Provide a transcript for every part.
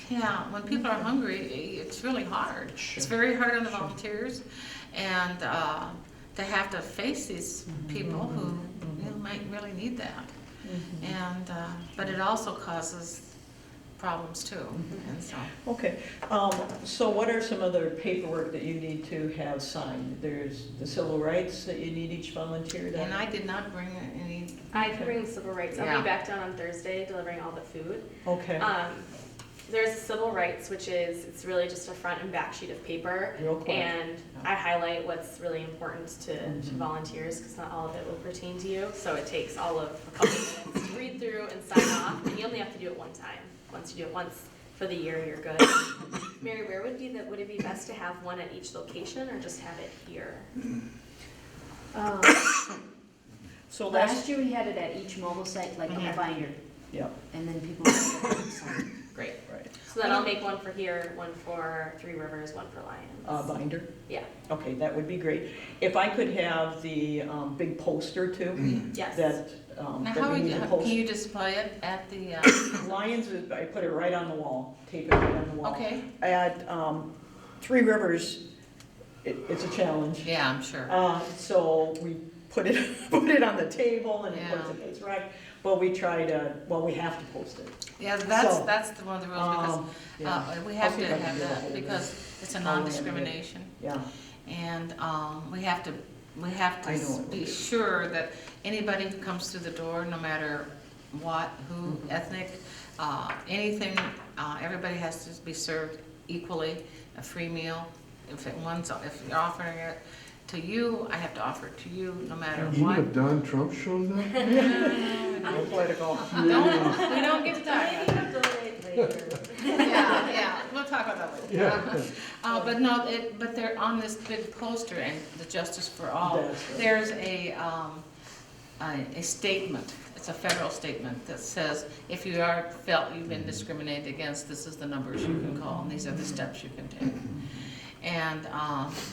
Yeah, when people are hungry, it's really hard. Sure. It's very hard on the Sure. volunteers, and to have to face these people who might really need that. And but it also causes problems too, and so. Okay, so what are some other paperwork that you need to have signed? There's the civil rights that you need each volunteer to. And I did not bring any. I can bring the civil rights. I'll Yeah. be back down on Thursday delivering all the food. Okay, There's the civil rights, which is, it's really just a front and back sheet of paper. real quick. And I highlight what's really important to Mhm. volunteers, because not all of it will pertain to you. So it takes all of a couple minutes to read through and sign off, and you only have to do it one time. Once you do it once for the year, you're good. Mary, where would it be best to have one at each location, or just have it here? So Last year we had it at each mobile site, like on the Mhm. binder, yeah, and then people would have to sign. Great. right. So then I'll make one for here, one for Three Rivers, one for Lions. Binder? Yeah. Okay, that would be great. If I could have the big poster too, Yes. that, Now, that how we would need you, to can post. you display it at the, Lions, I put it right on the wall, tape it right on the wall. okay, At Three Rivers, it's a challenge. yeah, I'm sure. So we put it, put it on the table and it Yeah. puts it, it's right, but we try to, well, we have to post it. Yeah, So, that's the one of the rules, because Yeah, we have I'll see to if I can have do the that, whole because it's a I'll laminate it. non-discrimination. yeah, And we have to I know it. be sure that anybody who comes through the door, no matter what, who, Mhm. ethnic, anything, everybody has to be served equally, a free meal. If you're offering it to you, I have to offer it to you, no matter Even what. if Don Trump shows up? no political. We don't get to talk about that. Yeah, we'll talk about that later. Yeah. But no, but they're on this big poster, and the Justice for All, That's right. there's a statement, it's a federal statement that says, if you are felt you've been discriminated against, this is the numbers you can call, and these are the steps you can take. And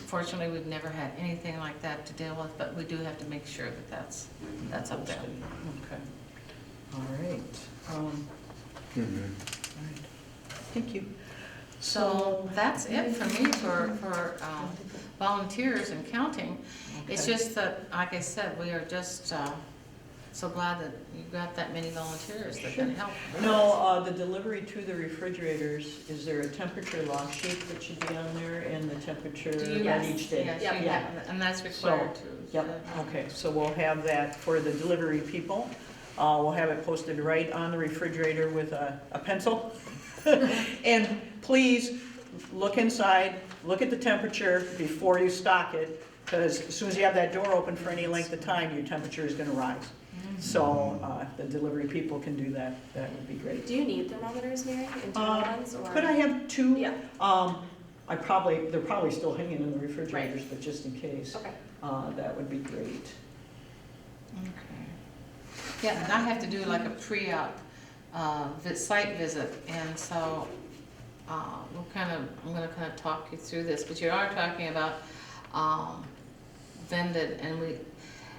fortunately, we've never had anything like that to deal with, but we do have to make sure that that's up there. Okay, all right. Mhm. Thank you. So that's it for me for volunteers and counting. It's Okay. just that, like I said, we are just so glad that you've got that many volunteers that can help. No, the delivery to the refrigerators, is there a temperature log sheet that should be on there and the temperature Do you- at Yes. each day? Yes, Yep. you have, and that's required too. Yep, okay, so we'll have that for the delivery people. We'll have it posted right on the refrigerator with a pencil. And please, look inside, look at the temperature before you stock it, because as soon as you have that door open for any length of time, your temperature is gonna rise. So, if the delivery people can do that, that would be great. Do you need thermometers, Mary, internal ones, or? Could I have two? Yeah, They're probably still hanging in the refrigerators, but just in case, okay. that would be great. Okay. Yeah, and I have to do like a pre-op site visit, and so I'm gonna kind of talk you through this, but you are talking about vended, and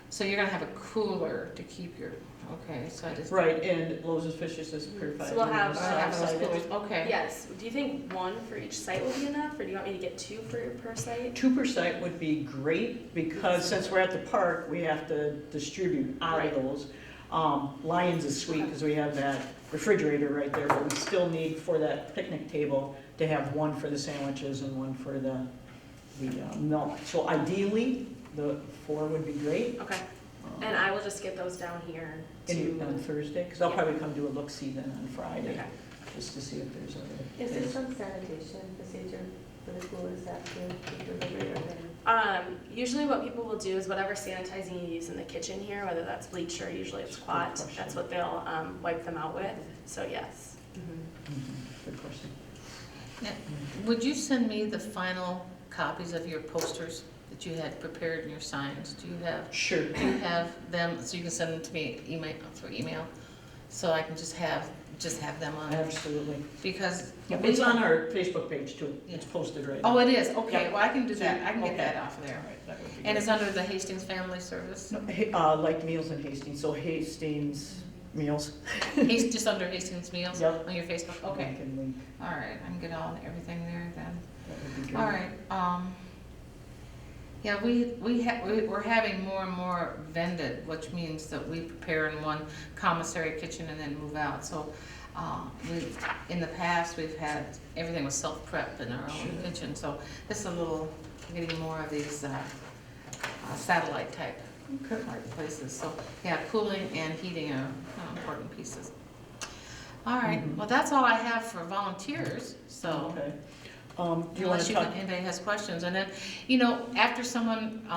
so you're gonna have a cooler to keep your, okay, so I just. Right, and Loaves and Fishes is certified. So we'll have- I have those Cited. coolers, okay. Yes, do you think one for each site will be enough, or do you want me to get two per site? 2 per site would be great, because since we're at the park, we have to distribute out of Right. those. Lions is sweet, because we have that refrigerator right there, but we still need for that picnic table to have one for the sandwiches and one for the milk. So ideally, the 4 would be great. Okay, and I will just get those down here On to, Thursday, because I'll Yeah. probably come do a look-see then on Friday, okay. just to see if there's other Is there things. some sanitation procedure for the coolers after the delivery or then? Usually what people will do is whatever sanitizing you use in the kitchen here, whether that's bleach or usually it's Good Quat, question. that's what they'll wipe them out with, so yes. Good question. Now, would you send me the final copies of your posters that you had prepared and your signs? Do you Sure. have them, so you can send them to me through email, so I can just have them on, Absolutely. because. It's on our Facebook page too. It's Yeah. posted right Oh, now. it is, okay, Yeah. well, I can do that, I can get Okay. that off of All there. right, that would be And great. it's under the Hastings Family Service? No, like Meals and Hastings, so Hastings meals. He's just under Hastings Meals Yep. on your Facebook? Okay, I can link. all right, I can get on everything there then. That would be good. All right, yeah, we're having more and more vended, which means that we prepare in one commissary kitchen and then move out. So, in the past, we've had, everything was self-prep in our own kitchen, so this is a little, getting more of these, satellite type places. So, yeah, cooling and heating are important pieces. All right, well, that's all I have for volunteers, so. Okay. Do you want Unless to you talk? anybody has questions, and then, after someone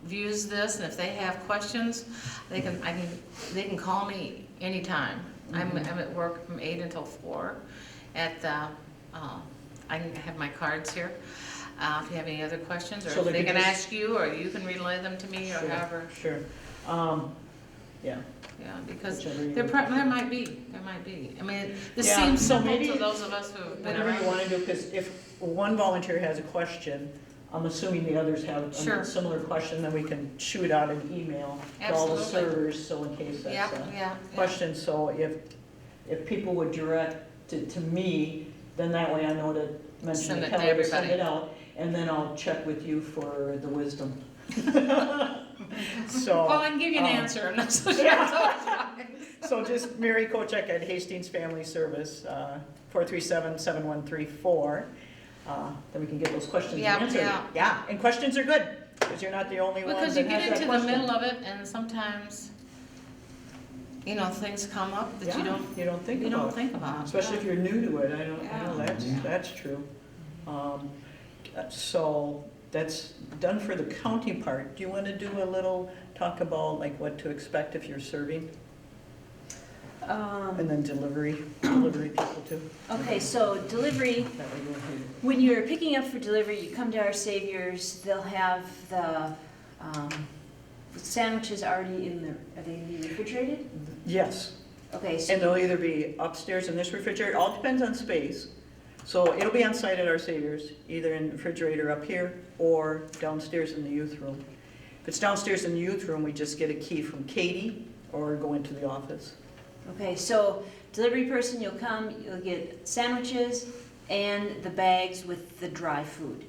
views this, and if they have questions, they can call me anytime. I'm at work from 8 until 4 at the, I have my cards here. If you have any other questions, or So if they they could can just- ask you, or you can relay them to me, or Sure, however, Sure. Yeah. yeah, because Whichever you there prefer. might be. I mean, this Yeah, seems so simple maybe to those of us who have been Whatever you around. want to do, because if one volunteer has a question, I'm assuming the others have Sure. a similar question, then we can shoot out an email to all the Absolutely. servers, so in case Yeah, that's a yeah. question. So if people would direct to me, then that way I know to mention Send to it to Kelly to send everybody. it out, and then I'll check with you for the wisdom. So. Well, I can give you an um, answer, I'm not so sure. So just Mary Kochek at Hastings Family Service, 437-7134. Then we can get those questions Yeah, answered. yeah. Yeah, and questions are good, because you're not the only one Because you that get has that into the question. middle of it, and sometimes, things come up that you Yeah, don't, you don't think you about. don't think about. Especially if you're new to it, I know Yeah. that's true. So that's done for the county part. Do you want to do a little talk about like what to expect if you're serving? And then delivery people too? Okay, so delivery, That way we'll hear. when you're picking up for delivery, you come to Our Saviors, they'll have the sandwiches already in there. Are they gonna be refrigerated? Yes. Okay, so And they'll either be upstairs in this refrigerator, all depends on space. So it'll be on site at Our Saviors, either in the refrigerator up here or downstairs in the youth room. If it's downstairs in the youth room, we just get a key from Katie or go into the office. Okay, so delivery person, you'll come, you'll get sandwiches and the bags with the dry food,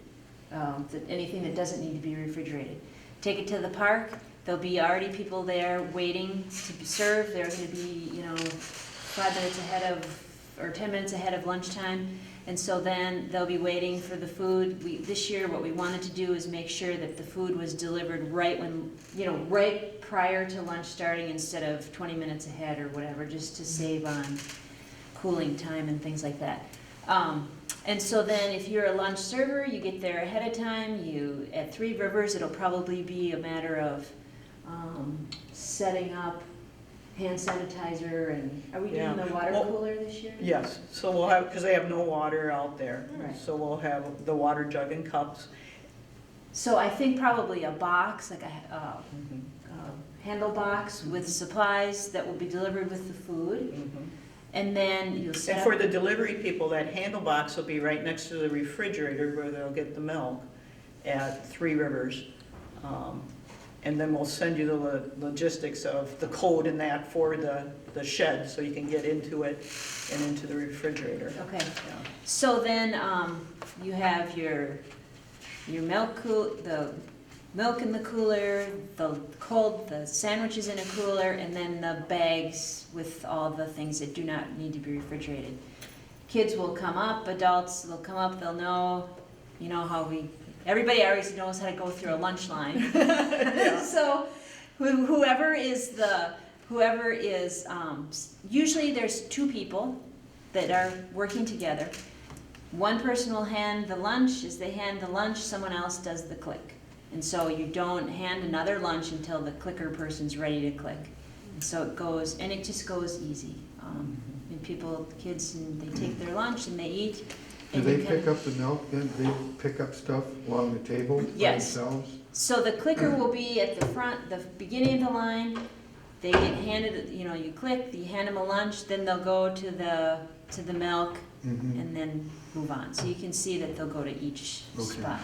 anything that doesn't need to be refrigerated. Take it to the park, there'll be already people there waiting to be served. They're gonna be, 5 minutes ahead of, or 10 minutes ahead of lunchtime. And so then they'll be waiting for the food. This year, what we wanted to do is make sure that the food was delivered right when, right prior to lunch starting instead of 20 minutes ahead or whatever, just to save on cooling time and things like that. And so then if you're a lunch server, you get there ahead of time. At Three Rivers, it'll probably be a matter of setting up hand sanitizer and, are we doing the water Well, cooler this year? Yes, so we'll have, because they have no water out there. Right. So we'll have the water jug and cups. So I think probably a box, like a handle box with supplies that will be delivered with the food. And then you'll set And up. for the delivery people, that handle box will be right next to the refrigerator where they'll get the milk at Three Rivers. And then we'll send you the logistics of the code and that for the shed, so you can get into it and into the refrigerator. Okay, Yeah. so then you have your milk, the milk in the cooler, the sandwiches in a cooler, and then the bags with all the things that do not need to be refrigerated. Kids will come up, adults will come up, they'll know, how everybody always knows how to go through a lunch line. So whoever is, usually there's 2 people that are working together. One person will hand the lunch. As they hand the lunch, someone else does the click. And so you don't hand another lunch until the clicker person's ready to click. And so it goes, and it just goes easy. And kids, they take their lunch and they eat. Do and they you kinda- pick up the milk, then they pick up stuff along the table by Yes. themselves? So the clicker will be at the front, the beginning of the line. They get handed, you click, you hand them a lunch, then they'll go to the milk Mhm. and then move on. So you can see that they'll go to each Okay. spot.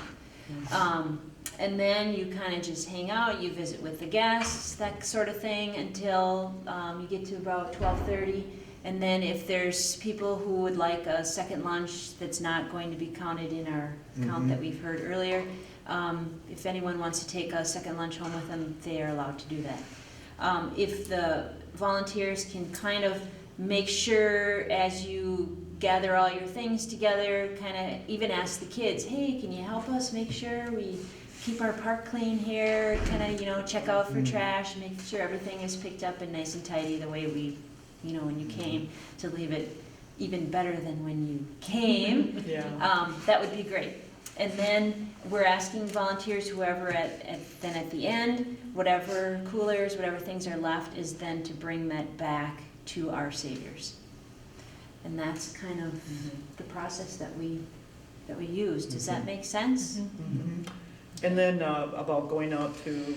And then you kind of just hang out, you visit with the guests, that sort of thing, until you get to about 12:30. And then if there's people who would like a second lunch that's not going to be counted in our count that we've heard earlier, if anyone wants to take a second lunch home with them, they are allowed to do that. If the volunteers can kind of make sure as you gather all your things together, kind of even ask the kids, hey, can you help us make sure we keep our park clean here, kind of, you know, check out for trash, make sure everything is picked up and nice and tidy the way we, you know, when you came, to leave it even better than when you came. Yeah. That would be great. And then we're asking volunteers, whoever then at the end, whatever coolers, whatever things are left, is then to bring that back to our Saviors. And that's kind of the process that we use. Does that make sense? Mhm. And then about going out to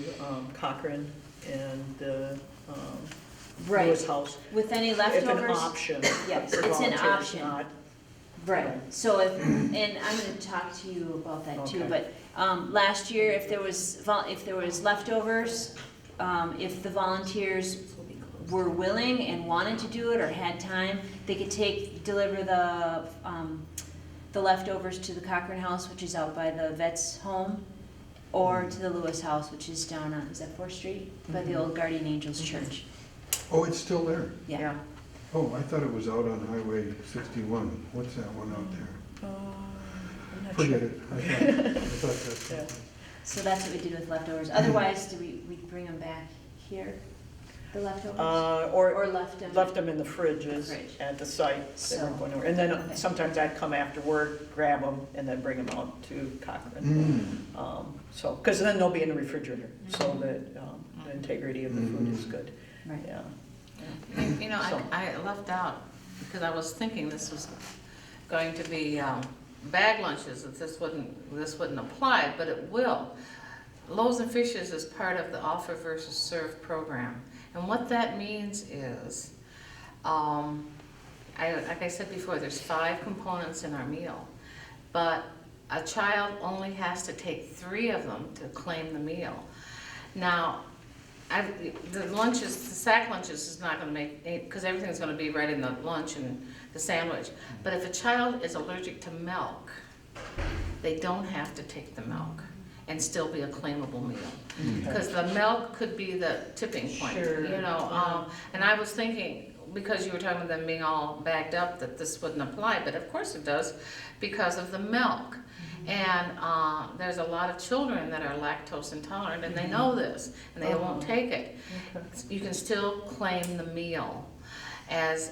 Cochrane and the Right. Lewis House. With any It's leftovers? an option. Yes, for it's an volunteers, option. not- Right, so if, and I'm gonna talk to you about that too, Okay. but, last year, if there was leftovers, if the volunteers were willing and wanted to do it or had time, they could deliver the leftovers to the Cochrane House, which is out by the vet's home, or to the Lewis House, which is down on, is that 4th Street? By the old Guardian Angels Church, Oh, it's still there? yeah. Oh, I thought it was out on Highway 61. What's that one out there? I'm not Forget sure. it. I thought Yeah. that's. So that's what we did with leftovers. Otherwise, do we bring them back here, the leftovers? Or Or left them? left them in the fridges Fridge. at the site. They So- weren't going over. And then Okay. sometimes I'd come after work, grab them, and then bring them out to Cochrane. So, because then they'll be in the refrigerator, so that the integrity of the food is good. Right. Yeah. You know, So- I left out, because I was thinking this was going to be bag lunches, that this wouldn't apply, but it will. Loaves and Fishes is part of the Offer versus Serve program. And what that means is, like I said before, there's 5 components in our meal, but a child only has to take 3 of them to claim the meal. Now, the sack lunches is not gonna make, because everything's gonna be right in the lunch and the sandwich. But if a child is allergic to milk, they don't have to take the milk and still be a claimable meal. Because the milk could be the tipping point, Sure, you know? yeah. And I was thinking, because you were talking about them being all bagged up, that this wouldn't apply, but of course it does, because of the milk. And there's a lot of children that are lactose intolerant, and they know this, and they won't take it. Okay. You can still claim the meal as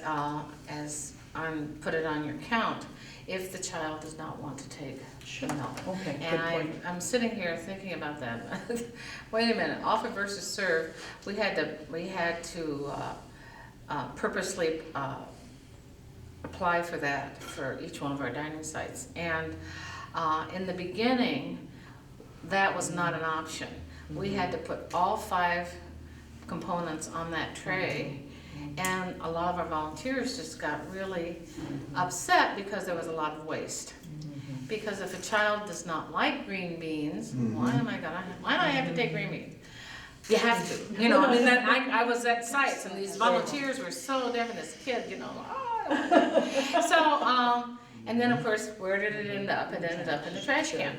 put it on your count, if the child does not want to take the milk. Okay, good And point. I'm sitting here thinking about that. Wait a minute, Offer versus Serve, we had to purposely apply for that for each one of our dining sites. And in the beginning, that was not an option. We had to put all 5 components on that tray, and a lot of our volunteers just got really upset because there was a lot of waste. Because if a child does not like green beans, why do I have to take green beans? You have to, you know, I mean, I was at sites, and these volunteers were so different, this kid, you know, so, and then of course, where did it end up? It ended up in the trash can.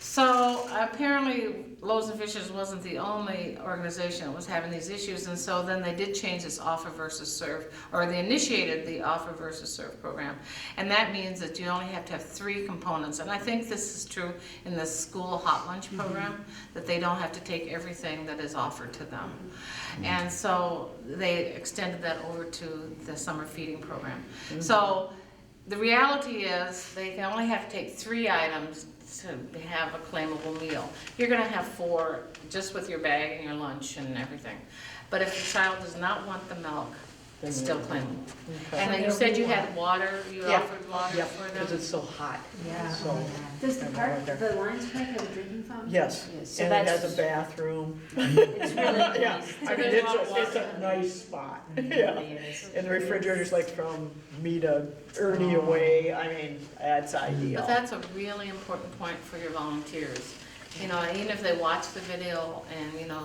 So apparently Loaves and Fishes wasn't the only organization that was having these issues, and so then they did change this Offer versus Serve, or they initiated the Offer versus Serve program. And that means that you only have to have 3 components, and I think this is true in the school hot lunch program, that they don't have to take everything that is offered to them. And so they extended that over to the summer feeding program. So the reality is, they can only have to take 3 items to have a claimable meal. You're gonna have 4 just with your bag and your lunch and everything. But if the child does not want the milk, it's still claimable. Okay. And then you said you had water, you Yeah. offered water Yep, for because them? it's so hot. Yeah. So, Does the And park, water. the Lions Park have a drinking fountain? yes, Yes, so and it that's- has a bathroom. It's really Yeah, nice. I mean, it's a nice spot, yeah. And the refrigerator's like from me to Ernie away, I mean, that's ideal. But that's a really important point for your volunteers, You know, even if they watch the video and, you know,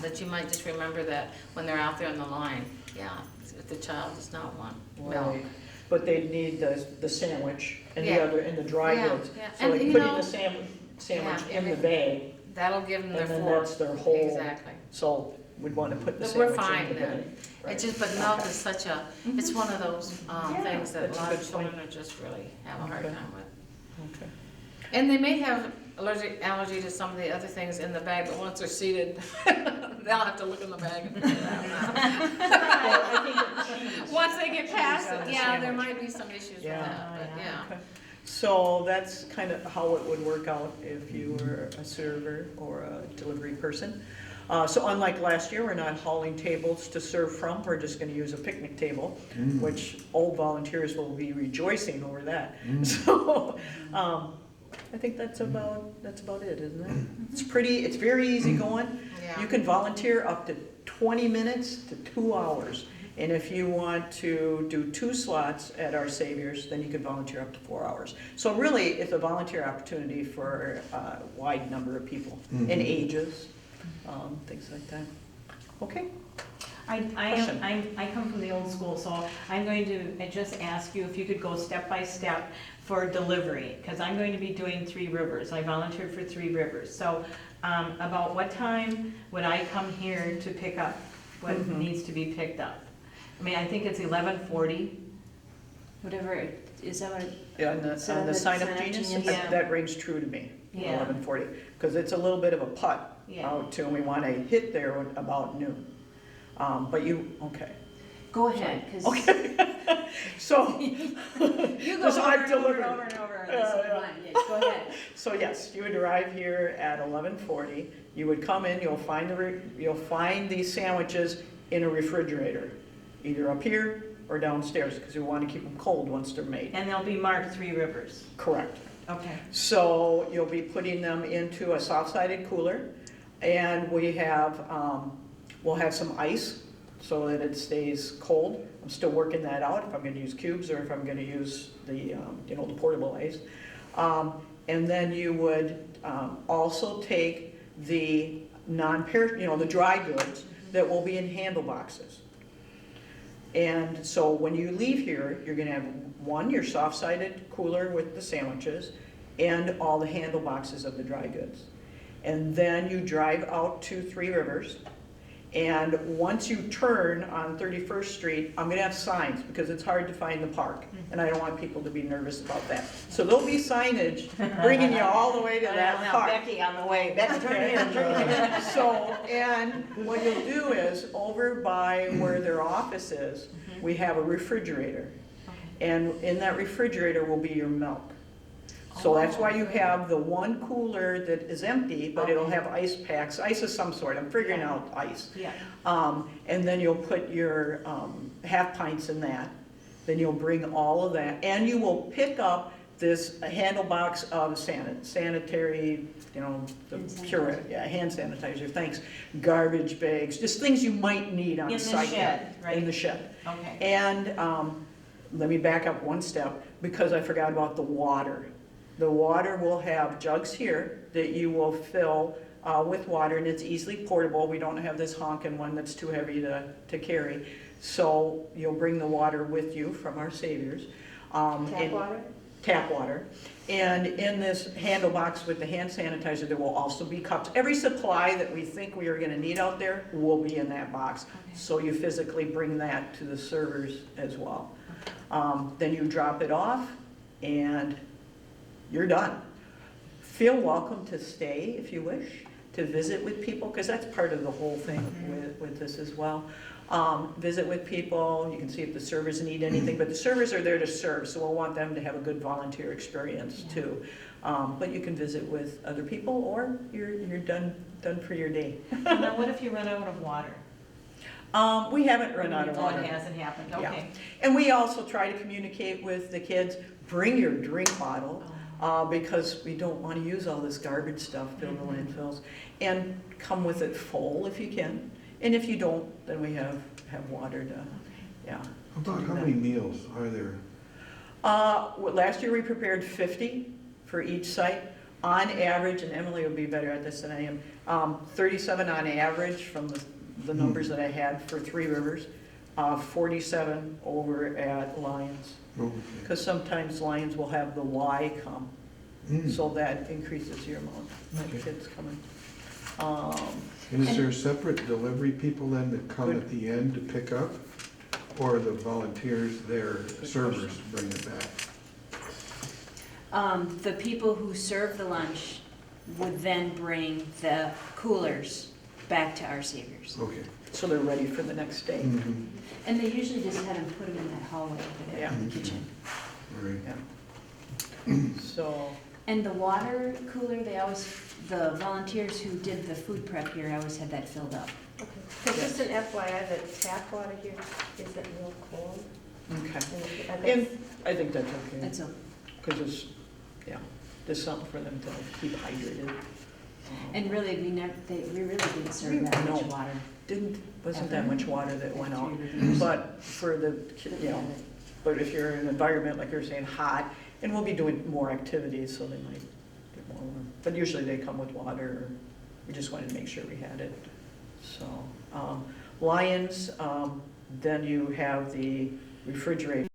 that you might just remember that when they're out there on the line, yeah, if the child does not want milk. Right. But they need the sandwich and the Yeah. other, and the dry Yeah, goods. yeah. So And, like you putting know- the sandwich Yeah, in the every- bag, That'll give them their and then four. that's their whole, Exactly. so we'd want to put the But we're sandwich in fine the then. bag. Right. It's just, but milk Okay. is such a, it's one of those Yeah, things that a that's a lot good of point. children are just really have a hard Okay. time with. Okay. And they may have allergy to some of the other things in the bag, but once they're seated, they'll have to look in the bag and figure it out. Well, I think that cheese- Once they get past cheese on it, the yeah, there sandwich. might be some issues with Yeah. that, but yeah. Okay. So that's kind of how it would work out if you were a server or a delivery person. So unlike last year, we're not hauling tables to serve from, we're just gonna use a picnic table, which old volunteers will be rejoicing over that. So, I think that's about it, isn't it? It's very easy going. Yeah. You can volunteer up to 20 minutes to 2 hours. And if you want to do 2 slots at Our Saviors, then you can volunteer up to 4 hours. So really, it's a volunteer opportunity for a wide number of people and ages, things like that. Okay? Question. I come from the old school, so I'm going to just ask you if you could go step by step for delivery, because I'm going to be doing Three Rivers. I volunteered for Three Rivers. So about what time would I come here to pick up what needs to be picked up? I mean, I think it's 11:40. Whatever, is that what? Yeah, on So the the sign-up sign-up genius, genius? Yeah. that rings true to me, Yeah. 11:40. Because it's a little bit of a putt Yeah. out to, and we want to hit there about noon. But you, okay. Go ahead, because Okay. So, you go Because over I've and over delivered. and over and over. Yeah, This is yeah. mine. Yeah, go ahead. so yes, you would arrive here at 11:40. You would come in, you'll find these sandwiches in a refrigerator, either up here or downstairs, because we want to keep them cold once they're made. And they'll be marked Three Rivers. Correct. Okay. So you'll be putting them into a soft-sided cooler, and we'll have some ice so that it stays cold. I'm still working that out, if I'm gonna use cubes or if I'm gonna use the, the portable ice. And then you would also take the the dry goods that will be in handle boxes. And so when you leave here, you're gonna have your soft-sided cooler with the sandwiches and all the handle boxes of the dry goods. And then you drive out to Three Rivers. And once you turn on 31st Street, I'm gonna have signs because it's hard to find the park. And I don't want people to be nervous about that. So there'll be signage bringing you all the way to that park. Becky on the way. Becky, turn in, turn in. So, and what you'll do is, over by where their office is, we have a refrigerator. And in that refrigerator will be your milk. So that's why you have the one cooler that is empty, but it'll have ice packs, ice of some sort, I'm figuring out ice. Yeah. And then you'll put your half pints in that, then you'll bring all of that, and you will pick up this handle box of sanitary, the Hand pure, hand sanitizer, thanks, garbage bags, just things you might need on In the site. shed, right? In the shed. Okay. And let me back up one step, because I forgot about the water. The water will have jugs here that you will fill with water, and it's easily portable. We don't have this honking one that's too heavy to carry. So you'll bring the water with you from Our Saviors. Tap water? Tap water. And in this handle box with the hand sanitizer, there will also be cups. Every supply that we think we are gonna need out there will be in that box. So you physically bring that to the servers as well. Then you drop it off, and you're done. Feel welcome to stay if you wish, to visit with people, because that's part of the whole thing with this as well. Visit with people, you can see if the servers need anything, but the servers are there to serve, so we'll want them to have a good volunteer experience too. But you can visit with other people, or you're done for your day. Now, what if you run out of water? We haven't run out of Oh, water. it hasn't happened, Yeah. okay. And we also try to communicate with the kids, bring your drink bottle, because we don't want to use all this garbage stuff, fill the landfills, and come with it full if you can. And if you don't, then we have water to, yeah. About how many meals are there? Last year we prepared 50 for each site. On average, and Emily will be better at this than I am, 37 on average from the numbers that I had for Three Rivers, 47 over at Lions. Okay. Because sometimes Lions will have the Y come, Mm. so that increases your amount of Okay. kids coming. And is there separate delivery people then that come at the end to pick up? Or the volunteers, their servers bring it back? The people who serve the lunch would then bring the coolers back to Our Saviors. Okay. So they're ready for the next day. Mhm. And they usually just had them put them in that hallway over there in the Yeah. kitchen. All right. So, And the water cooler, the volunteers who did the food prep here always had that filled up. Okay. So just an FYI, the tap water here isn't real cold. okay. And And I think that's okay, That's a, because it's, yeah, there's something for them to keep hydrated. and really, we really didn't serve that much No. water. Wasn't that much water that went out. Three Rivers. But for the, you know, but if you're in an environment, like you're saying, hot, and we'll be doing more activities, so they might get more warm. But usually they come with water, or we just wanted to make sure we had it. So, Lions, then you have the refrigerator.